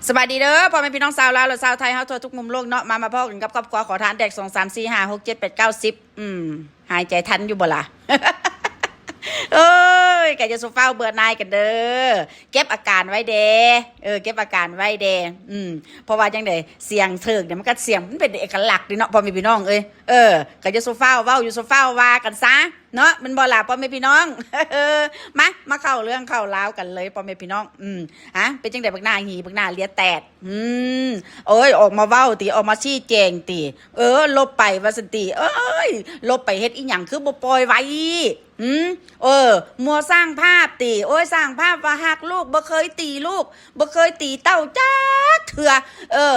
สบายดีเด้อพ่อแม่พี่น้องชาวลาวและชาวไทยเฮาทั่วทุกมุมโลกเนาะมาพ่อกันกับครอบครัวขอทานแดก2 3 4 5 6 7 8 9 10หายใจทันอยู่บ่ล่ะ เอ้ยแกจะโซฟาเบื่อหน่ายกันเด้อเก็บอาการไว้เด้เก็บอาการไว้เด้เพราะว่าจังได๋เสียงเถิกเนี่ยมันก็เสียงมันเป็นเอกลักษณ์ดิเนาะพ่อแม่พี่น้องก็จะโซฟาเว้าอยู่โซฟาว่ากันซะเนาะมันบ่ล่ะพ่อแม่พี่น้อง มาเข้าเรื่องเข้าราวกันเลยพ่อแม่พี่น้องเป็นจังได๋บักหน้าหีบักหน้าเลียแตดโอ้ยออกมาเว้าติออกมาชี้แจงติลบไปว่าซั่นติเอ้ยลบไปเฮ็ดอีหยังคือบ่ปล่อยไว้มัวสร้างภาพตีโอ้ยสร้างภาพว่าหักลูกบ่เคยตีลูกบ่เคยตีเต้าจักเถื่อ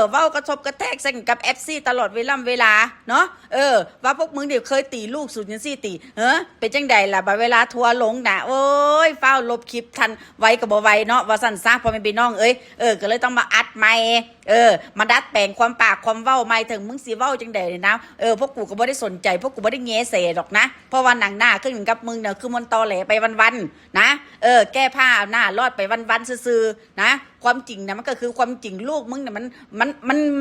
เว้ากระทบกระแทกใส่กับ FC ตลอดเวลาเนาะว่าพวกมึงเดี๋ยวเคยตีลูกสุดจังซี่ตีเป็นจังใดล่ะบัดเวลาทัวร์ลงน่ะโอ้ยเฝ้าลบคลิปทันไว้ก็บ่ไว้เนาะว่าซั่นซะพ่อแม่พี่น้องก็เลยต้องมาอัดใหม่มาดัดแปลงความปากความเว้าใหม่ถึงมึงสิเว้าจังใดนะพวกกูก็บ่ได้สนใจพวกกูบ่ได้แงเสดอกนะเพราะว่าหนังหน้าขึ้นกับมึงเนี่ยคือมันตอแหลไปวันๆนะแก้ผ้าหน้ารอดไปวันๆซื่อๆนะความจริงนะมันก็คือความจริงลูกมึงเนี่ย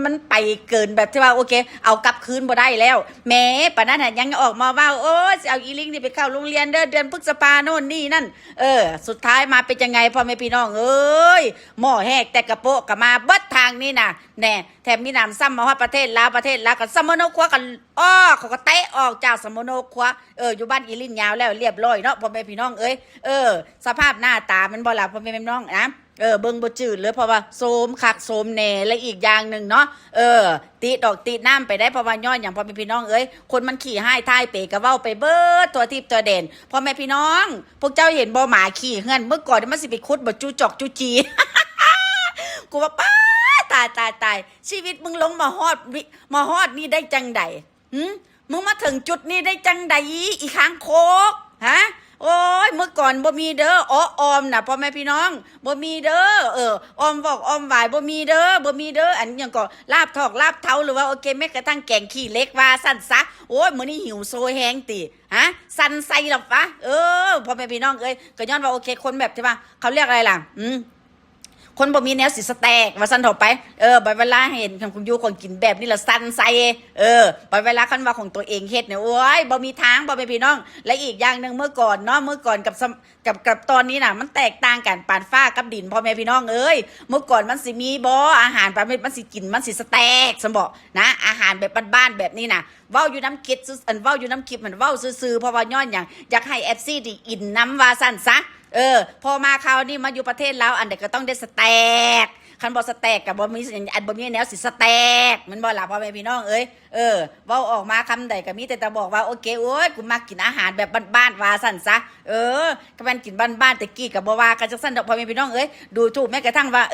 มันไปเกินแบบที่ว่าโอเคเอากลับคืนบ่ได้แล้วแหมปะนั้นน่ะยังออกมาว่าโอ้สิเอาอีลิงนี่ไปเข้าโรงเรียนเดือนพฤษภาโน่นนี่นั่นสุดท้ายมาเป็นยังไงพ่อแม่พี่น้องเอ้ยหม้อแหกแต่กระโปะก็มาเบิดทางนี่น่ะแน่แถมมีน้ำซ้ำมาว่าประเทศลาวก็สมโนครัวกันเขาก็เตะออกจากสมโนครัวอยู่บ้านอีลินยาวแล้วเรียบร้อยเนาะพ่อแม่พี่น้องสภาพหน้าตามันบ่ล่ะพ่อแม่พี่น้องนะเบิ่งบ่จืดเลยเพราะว่าโสมคักโสมแหน่และอีกอย่างหนึ่งเนาะติดอกติดน้ำไปได้เพราะว่าย้อนอย่างพ่อแม่พี่น้องคนมันขี่ให้ท้ายเปก็เว้าไปเบิดตัวทิพย์ตัวเด่นพ่อแม่พี่น้องพวกเจ้าเห็นบ่หมาขี่เฮือนเมื่อก่อนมันสิไปคุดบ่จูจอกจูจี กูว่าป้าตายชีวิตมึงลงมาฮอดนี่ได้จังใดมึงมาถึงจุดนี้ได้จังใดอีค้างโคกฮะโอ้ยเมื่อก่อนบ่มีเด้อออมน่ะพ่อแม่พี่น้องบ่มีเด้อออมบอกออมหวายบ่มีเด้ออันหยังก็ลาบทอกลาบเท้าหรือว่าโอเคแม้กระทั่งแกงขี้เล็กว่าสั่นซะโอ้ยมื้อนี้หิวโซแฮงติฮะสั่นใส่หรอกวะพ่อแม่พี่น้องก็ย้อนว่าโอเคคนแบบที่ว่าเขาเรียกอะไรล่ะคนบ่มีแนวสิสแตกว่าสั่นเถาไปบัดเวลาเห็นของอยู่ของกินแบบนี้ละสั่นใส่บัดเวลาคันว่าของตัวเองเฮ็ดเนี่ยโอ้ยบ่มีทางบ่แม่พี่น้องและอีกอย่างนึงเมื่อก่อนกับตอนนี้น่ะมันแตกต่างกันปานฟ้ากับดินพ่อแม่พี่น้องเมื่อก่อนมันสิมีบ่อาหารประเภทมันสิกินมันสิสแตกซั่นบ่นะอาหารแบบบ้านๆแบบนี้น่ะเว้าอยู่น้ำคิดเว้าอยู่น้ำคลิปมันเว้าซื่อๆเพราะว่าย้อนหยังอยากให้ FC ได้อินนำว่าซั่นซะพอมาคราวนี้มาอยู่ประเทศลาวอันเด็กก็ต้องได้สแตกคันบ่สแตกกับบ่มีอันบ่มีแนวสิสแตกมันบ่ล่ะพ่อแม่พี่น้องเว้าออกมาคำใดก็มีแต่บอกว่าโอเคโอ้ยกูมักกินอาหารแบบบ้านๆว่าซั่นซะก็มันกินบ้านๆแต่กี้ก็บ่ว่ากันจังซั่นดอกพ่อแม่พี่น้องดูถูกแม้กระทั่งว่า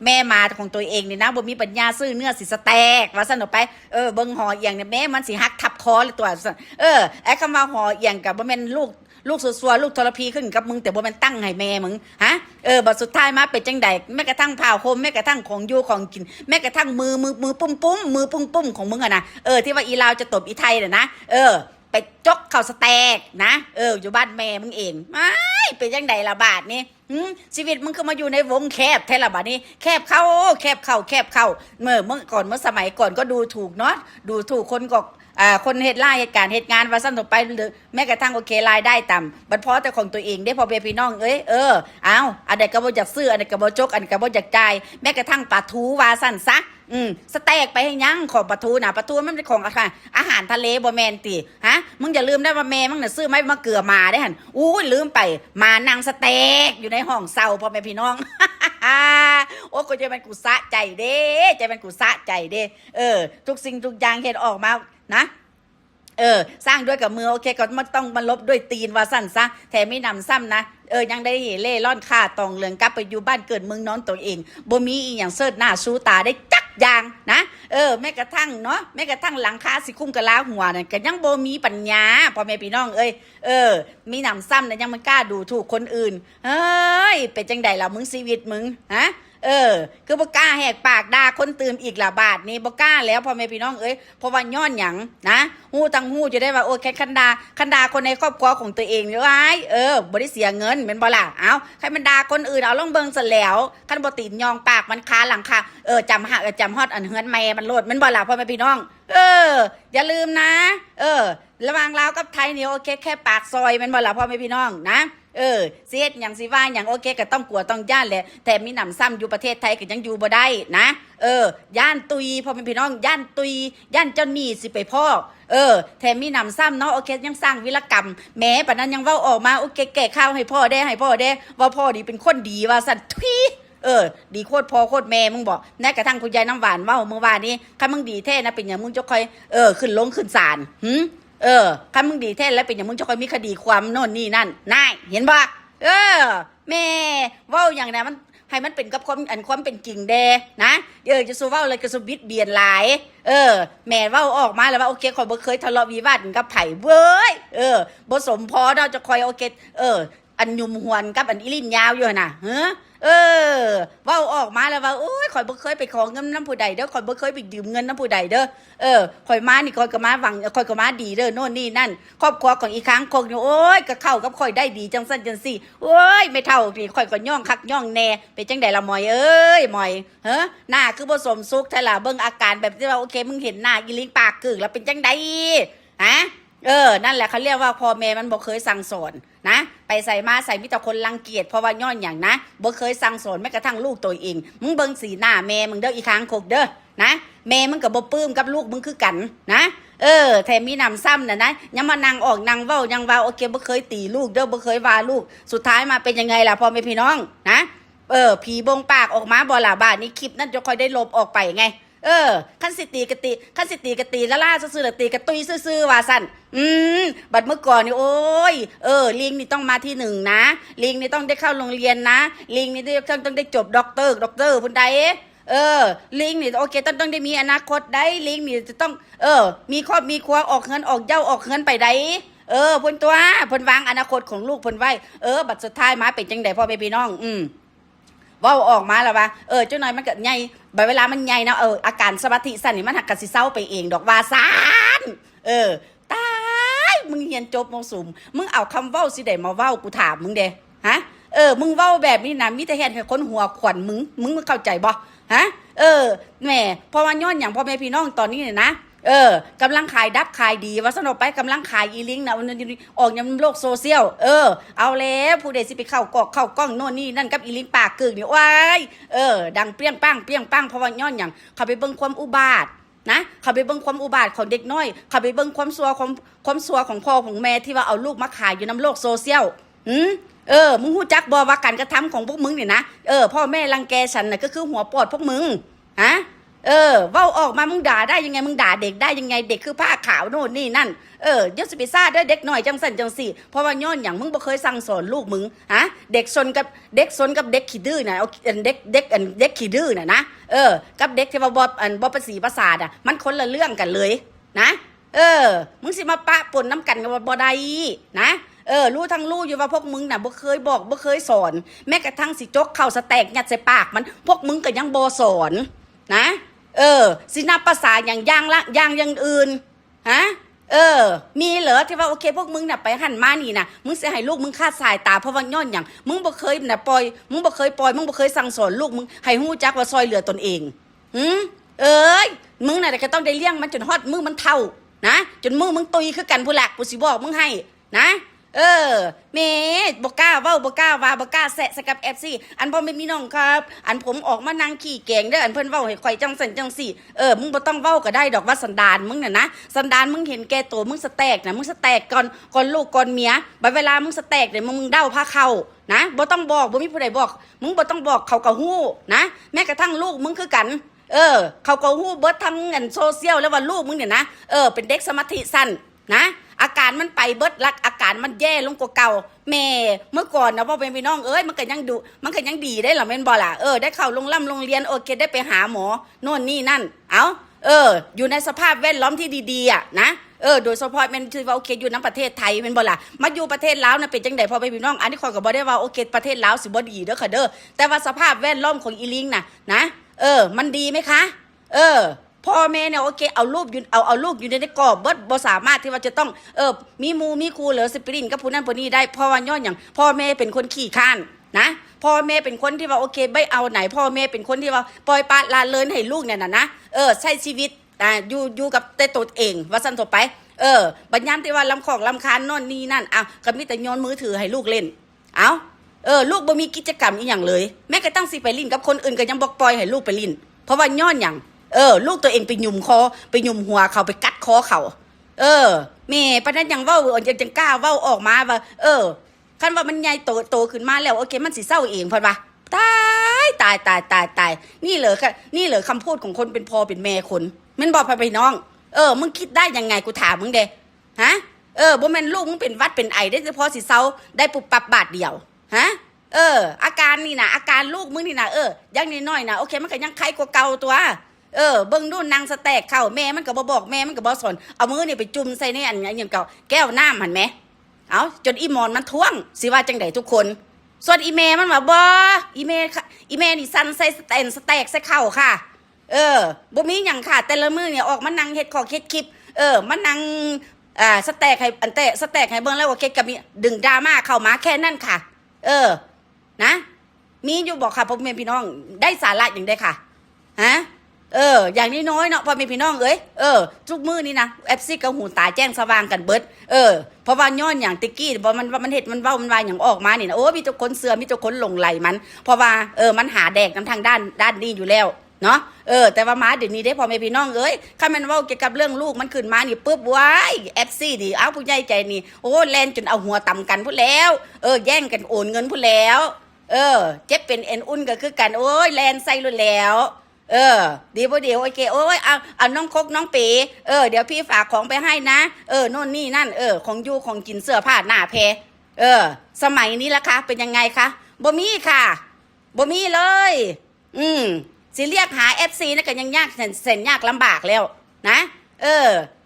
แม่มาของตัวเองนี่นะบ่มีปัญญาซื้อเนื้อสิสแตกว่าซั่นออกไปเบิ่งห่อเอียงเนี่ยแม่มันสิหักทับคอเลยตัวซั่นไอ้คำว่าห่อเอียงก็บ่แม่นลูกสัวลูกทรพีขึ้นกับมึงแต่บ่แม่นตั้งให้แม่มึงฮะบัดสุดท้ายมาเป็นจังได๋แม้กระทั่งผ้าห่มแม้กระทั่งของอยู่ของกินแม้กระทั่งมือปุ้มมือปุ้มของมึงอะนะที่ว่าอีลาวจะตบอีไทยน่ะนะไปจกเข้าสแตกนะอยู่บ้านแม่มึงเองไม่เป็นจังได๋ล่ะบาดนี้ชีวิตมึงคือมาอยู่ในวงแคบแท้ละบาดนี้แคบเข้าเมื่อก่อนเมื่อสมัยก่อนก็ดูถูกเนาะดูถูกคนก็คนเหตุเหตุการณ์เหตุงานว่าสั้นต่อไปหรือแม้กระทั่งโอเครายได้ต่ำบัดพอแต่ของตัวเองได้พอเบียพี่น้องเอาอันใดก็บ่อยากซื้ออันใดก็บ่จกอันใดก็บ่อยากจ่ายแม้กระทั่งปลาทูว่าสั้นซะสเต็กไปให้ยังของปลาทูน่ะปลาทูมันเป็นของอาหารทะเลบ่แม่นติฮะมึงอย่าลืมได้ว่าแม่มึงน่ะซื้อไม้มะเกลือมาได้หั่นอู้ยลืมไปมานั่งสเต็กอยู่ในห้องเซาพ่อแม่พี่น้อง โอ้ก็จะเป็นกูสะใจเด้จะเป็นกูสะใจเด้ทุกสิ่งทุกอย่างเฮ็ดออกมานะสร้างด้วยกับมือโอเคก็มันต้องมาลบด้วยตีนว่าสั้นซะแถมไม่นำซ้ำนะยังได้เล่ร่อนค่าตองเหลืองกลับไปอยู่บ้านเกิดเมืองนอนตัวเองบ่มีอีหยังเสิร์ชหน้าชูตาได้จักอย่างนะแม้กระทั่งเนาะแม้กระทั่งหลังคาสิคุ้มกะลาหัวนั่นก็ยังบ่มีปัญญาพ่อแม่พี่น้องมีนำซ้ำนะยังมันกล้าดูถูกคนอื่นเฮ้ยเป็นจังใดล่ะมึงชีวิตมึงฮะ คือบ่กล้าแหกปากด่าคนตื่นอีกละบาทนี้บ่กล้าแล้วพ่อแม่พี่น้องเอ้ยเพราะว่าย้อนหยังนะฮู้ตั้งฮู้จะได้ว่าโอ้แค่คันดาคนในครอบครัวของตัวเองนี่ว้ายบ่ได้เสียเงินแม่นบ่ล่ะเอ้าใครมันด่าคนอื่นเอาลองเบิ่งซะแล้วคันบ่ตีนยองปากมันคาหลังคาจำฮอดอันเฮือนแม่มันโลดแม่นบ่ล่ะพ่อแม่พี่น้องอย่าลืมนะระหว่างลาวกับไทยนี่โอเคแค่ปากซอยแม่นบ่ล่ะพ่อแม่พี่น้องนะสิเฮ็ดหยังสิว่าหยังโอเคก็ต้องกลัวต้องย่านแหละแต่มีหนำซ้ำอยู่ประเทศไทยก็ยังอยู่บ่ได้นะย่านตุยพ่อแม่พี่น้องย่านตุยย่านเจ้าหนี้สิไปพ่อแถมมีหนำซ้ำเนาะโอเคยังสร้างวิรกรรมแม้ปานนั้นยังเว้าออกมาโอเคแก้ข่าวให้พ่อได้ว่าพ่อดีเป็นคนดีว่าซั่นทุยดีโคตรพ่อโคตรแม่มึงบอกแม้กระทั่งคุณยายน้ำหวานเว้าเมื่อวานนี้คันมึงดีแท้นะเป็นหยังมึงจะค่อยขึ้นลงขึ้นศาลคันมึงดีแท้แล้วเป็นอย่างมึงจะคอยมีคดีความโน่นนี่นั่นนายเห็นบ่แม่เว้าอย่างนั้นมันให้มันเป็นกับความเป็นจริงเด้นะจะสู้เว้าเลยก็สู้บิดเบียนหลายแม่เว้าออกมาแล้วว่าโอเคข่อยบ่เคยทะเลาะวิวาทกับไผเว้ยบ่สมพอเราจะคอยโอเคอันยุมหวนกับอันอีลิ้นยาวอยู่น่ะเว้าออกมาแล้วว่าโอ้ยข่อยบ่เคยไปขอเงินน้ำผู้ใดเด้อข่อยบ่เคยไปยืมเงินน้ำผู้ใดเด้อข่อยมานี่ข่อยก็มาหวังข่อยก็มาดีเด้อโน่นนี่นั่นครอบครัวของอีค้างคงนี่โอ้ยก็เข้ากับข่อยได้ดีจังซั่นจังซี่โอ้ยไม่เท่านี่ข่อยก็ย่องคักย่องแน่เป็นจังได๋ล่ะหมอยเอ้ยหมอยหน้าคือบ่สมสุขแท้ล่ะเบิ่งอาการแบบที่ว่าโอเคมึงเห็นหน้าอีลิงปากกึกแล้วเป็นจังได๋ฮะนั่นแหละเขาเรียกว่าพ่อแม่มันบ่เคยสั่งสอนนะไปใส่มาใส่มีแต่คนรังเกียจเพราะว่าย้อนอย่างนะบ่เคยสั่งสอนแม้กระทั่งลูกตัวเองมึงเบิ่งสีหน้าแม่มึงเด้ออีค้างคกเด้อนะแม่มึงก็บ่ปลื้มกับลูกมึงคือกันนะแถมมีหนำซ้ำนะยังมานั่งออกนั่งเว้ายังว่าโอเคบ่เคยตีลูกเด้อบ่เคยว่าลูกสุดท้ายมาเป็นยังไงล่ะพ่อแม่พี่น้องนะผีบงปากออกมาบ่ล่ะบ้านนี้คลิปนั้นจะค่อยได้ลบออกไปไงขั้นสิตีกะตีละล่าซื่อๆตีกะตุยซื่อๆว่าสั่นบัดเมื่อก่อนนี่โอ้ยลิงนี่ต้องมาที่หนึ่งนะลิงนี่ต้องได้เข้าโรงเรียนนะลิงนี่ต้องได้จบด็อกเตอร์พุ่นใดลิงนี่โอเคต้องได้มีอนาคตได้ลิงนี่จะต้องมีครอบมีครัวออกเงินออกเย้าออกเงินไปได้เพิ่นตัวเพิ่นวางอนาคตของลูกเพิ่นไว้บัดสุดท้ายมาเป็นจังได๋พ่อแม่พี่น้องเว้าออกมาแล้วว่าเจ้าน้อยมันก็ใหญ่บัดเวลามันใหญ่นะอาการสมาธิสั้นนี่มันหักกะสิเซาไปเองดอกว่าซ่านตายมึงเรียนจบม.สูงมึงเอาคำเว้าสิได้มาเว้ากูถามมึงเด้ฮะมึงเว้าแบบนี้นะมีแต่เฮ็ดให้คนหัวขวัญมึงเข้าใจบ่ฮะแหม่เพราะว่าย้อนหยังพ่อแม่พี่น้องตอนนี้เนี่ยนะกำลังขายดับขายดีว่าสนอไปกำลังขายอีลิงนะออกยังโลกโซเชียลเอาแล้วผู้ใดสิไปเข้ากล้องโน่นนี่นั่นกับอีลิงปากกึกนี่ว้ายดังเปรี้ยงปังเพราะว่าย้อนหยังเขาไปเบิ่งความอุบาทนะเขาไปเบิ่งความอุบาทของเด็กน้อยเขาไปเบิ่งความซัวของพ่อของแม่ที่ว่าเอาลูกมาขายอยู่นำโลกโซเชียลมึงฮู้จักบ่ว่าการกระทำของพวกมึงนี่นะพ่อแม่รังแกฉันน่ะก็คือหัวปอดพวกมึงฮะเว้าออกมามึงด่าได้ยังไงมึงด่าเด็กได้ยังไงเด็กคือผ้าขาวโน่นนี่นั่นเดี๋ยวสิไปซ่าได้เด็กหน่อยจังสั่นจังสี่เพราะว่าย้อนอย่างมึงบ่เคยสั่งสอนลูกมึงฮะเด็กซนกับเด็กขี้ดื้อน่ะเอาเด็กขี้ดื้อน่ะนะกับเด็กที่ว่าบ่ประสีประสาทอ่ะมันคนละเรื่องกันเลยนะมึงสิมาปะปนน้ำกันกับบ่ได้นะรู้ทั้งรู้อยู่ว่าพวกมึงน่ะบ่เคยบอกบ่เคยสอนแม้กระทั่งสิจกเข้าสแต็กยัดใส่ปากมันพวกมึงก็ยังบ่สอนนะสินับภาษาอย่างอย่างอื่นฮะมีเหรอที่ว่าโอเคพวกมึงน่ะไปหันมานี่น่ะมึงสิให้ลูกมึงคาดสายตาเพราะว่าย้อนอย่างมึงบ่เคยน่ะปล่อยมึงบ่เคยสั่งสอนลูกมึงให้ฮู้จักว่าซอยเหลือตนเองมึงน่ะก็ต้องได้เลี้ยงมันจนฮอดมือมันเฒ่านะจนมือมึงตุยคือกันผู้หลักกูสิบอกมึงให้นะแม่บ่กล้าเว้าบ่กล้าว่าบ่กล้าแซะสกับ FC อันบ่แม่นมีน้องครับอันผมออกมานั่งขี้แกงเด้ออันเพิ่นเว้าให้ข่อยจังซั่นจังซี่มึงบ่ต้องเว้าก็ได้ดอกว่าสันดานมึงน่ะนะสันดานมึงเห็นแก่ตัวมึงสแตกน่ะมึงสแตกก่อนลูกก่อนเมียบัดเวลามึงสแตกเนี่ยมึงเด้าพาเข้านะบ่ต้องบอกบ่มีผู้ใดบอกมึงบ่ต้องบอกเขาก็ฮู้นะแม้กระทั่งลูกมึงคือกันเขาก็ฮู้เบิดทั้งอันโซเชียลแล้วว่าลูกมึงเนี่ยนะเป็นเด็กสมาธิสั้นนะอาการมันไปเบิดลักอาการมันแย่ลงกว่าเก่าแม่เมื่อก่อนนะพ่อเป็นพี่น้องมันก็ยังดีได้หรอแม่นบ่ล่ะได้เข้าโรงเรียนโอเคได้ไปหาหมอโน่นนี่นั่นอยู่ในสภาพแวดล้อมที่ดีๆอ่ะนะ โดยเฉพาะแม่นถือว่าโอเคอยู่ในประเทศไทยแม่นบ่ล่ะมาอยู่ประเทศลาวน่ะเป็นจังได๋พ่อแม่พี่น้องอันนี้ข้อยก็บ่ได้ว่าโอเคประเทศลาวสิบ่ดีเด้อค่ะเด้อแต่ว่าสภาพแวดล้อมของอีลิงน่ะนะมันดีไหมคะพ่อแม่เนี่ยโอเคเอาลูกอยู่เอาลูกอยู่ในกรอบบ่สามารถที่ว่าจะต้องมีหมู่มีครูเหลือสปรินกับผู้นั้นผู้นี้ได้เพราะว่าย้อนหยังพ่อแม่เป็นคนขี้ข้านนะพ่อแม่เป็นคนที่ว่าโอเคไม่เอาไหนพ่อแม่เป็นคนที่ว่าปล่อยปละละเลยให้ลูกเนี่ยนะใช้ชีวิตอยู่กับแต่ตัวเองว่าซั่นทั่วไปบัดยามที่ว่าลำของลำคาญโน่นนี่นั่นก็มีแต่โยนมือถือให้ลูกเล่นลูกบ่มีกิจกรรมอีหยังเลยแม้กระทั่งสิไปลิ้นกับคนอื่นก็ยังบ่ปล่อยให้ลูกไปลิ้นเพราะว่าย้อนหยังลูกตัวเองไปหยุ่มคอไปหยุ่มหัวเขาไปกัดคอเขาแม่ปะนั้นยังเว้ายังกล้าเว้าออกมาว่าคันว่ามันใหญ่โตขึ้นมาแล้วโอเคมันสิเศร้าเองเพิ่นว่าตายนี่เหรอค่ะนี่เหรอคำพูดของคนเป็นพ่อเป็นแม่คนแม่นบ่พ่อพี่น้องมึงคิดได้ยังไงกูถามมึงเด้ฮะบ่แม่นลูกมึงเป็นหวัดเป็นไอได้เฉพาะสิเศร้าได้ปุบปับบาทเดียวฮะอาการนี่นะอาการลูกมึงนี่นะยังน้อยๆนะโอเคมันก็ยังไข้กว่าเก่าตัวเบิ่งดูนางสแต็กเข้าแม่มันก็บ่บอกแม่มันก็บ่สนเอามือนี่ไปจุ่มใส่ในอันอย่างเก่าแก้วน้ำหั่นแหมเอาจนอีหมอนมันท่วงสิว่าจังไดทุกคนส่วนอีเมมันว่าบ่อีเมนี่สั่นใส่สแต็กใส่เข้าค่ะบ่มีหยังค่ะแต่ละมื้อเนี่ยออกมานั่งเฮ็ดเฮ็ดคลิปมานั่งสแต็กให้สแต็กให้เบิ่งแล้วว่าเฮ็ดก็มีดึงดราม่าเข้ามาแค่นั้นค่ะนะมีอยู่บอกค่ะพ่อแม่พี่น้องได้สาระอย่างใดค่ะฮะอย่างนี้น้อยเนาะพ่อแม่พี่น้องทุกมื้อนี้นะแอปซี่กับหูตาแจ้งสว่างกันเบิดเพราะว่าย้อนอย่างติ๊กกี้เพราะมันเฮ็ดมันเว้ามันวายอย่างออกมานี่นะโอ้มีแต่คนเสือมีแต่คนหลงไหลมันเพราะว่ามันหาแดกกันทางด้านนี้อยู่แล้วเนาะแต่ว่ามาเดี๋ยวนี้ได้พ่อแม่พี่น้องถ้ามันเว้าเกี่ยวกับเรื่องลูกมันขึ้นมานี่ปึ๊บว้ายแอปซี่นี่เอาผู้ใหญ่ใจนี่โอ้แล่นจนเอาหัวต่ำกันพุ่นแล้วแย่งกันโอนเงินพุ่นแล้วเจ็บเป็นเอ็นอุ่นก็คือกันโอ้ยแลนใส่รุ่นแล้วดีบ่เดี๋ยวโอเคโอ้ยเอาน้องคกน้องเป๋เดี๋ยวพี่ฝากของไปให้นะโน่นนี่นั่นของอยู่ของกินเสื้อผ้าหน้าแพสมัยนี้ล่ะคะเป็นยังไงคะบ่มีค่ะบ่มีเลยสิเรียกหา FC นะก็ยังยากเส้นยากลำบากแล้วนะ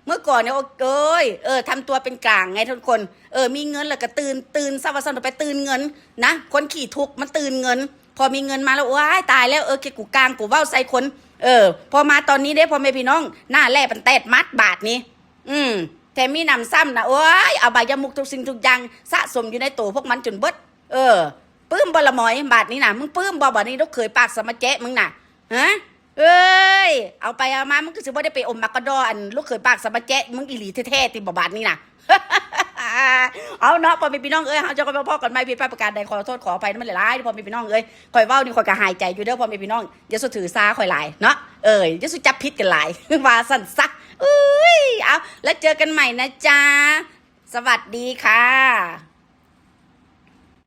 เมื่อก่อนเนี่ยโอ้ยทำตัวเป็นกลางไงทุกคนมีเงินแล้วก็ตื่นซะว่าซั่นไปตื่นเงินนะคนขี้ทุกข์มันตื่นเงินพอมีเงินมาแล้วว้ายตายแล้วแกกูกลางกูเว้าใส่คนพอมาตอนนี้เด้พอแม่พี่น้องหน้าแล่ปันแตดมัดบาทนี้แต่มีนำซ้ำนะโอ้ยเอาใบยามุกทุกสิ่งทุกอย่างสะสมอยู่ในตัวพวกมันจนเบิดปื้มบ่ละหมอยบาทนี้น่ะมึงปื้มบ่นี้ลูกเคยปากสมาแจ๊ะมึงน่ะฮะเอาไปเอามามึงก็สิบ่ได้ไปอมมักกะดออันลูกเคยปากสมาแจ๊ะมึงอีหลีแท้ๆติบ่บาทนี้น่ะ เอาเนาะพอมีพี่น้องเฮาจะก็พ่อกันไม่ผิดพลาดประการใดขอโทษขออภัยมันหลายๆพอมีพี่น้องข่อยเว้านี่ข่อยก็หายใจอยู่เด้อพอมีพี่น้องอย่าสุถือซาข่อยหลายเนาะอย่าสุจับผิดกันหลายว่าสั่นซักเอาแล้วเจอกันใหม่นะจ๊ะสวัสดีค่ะ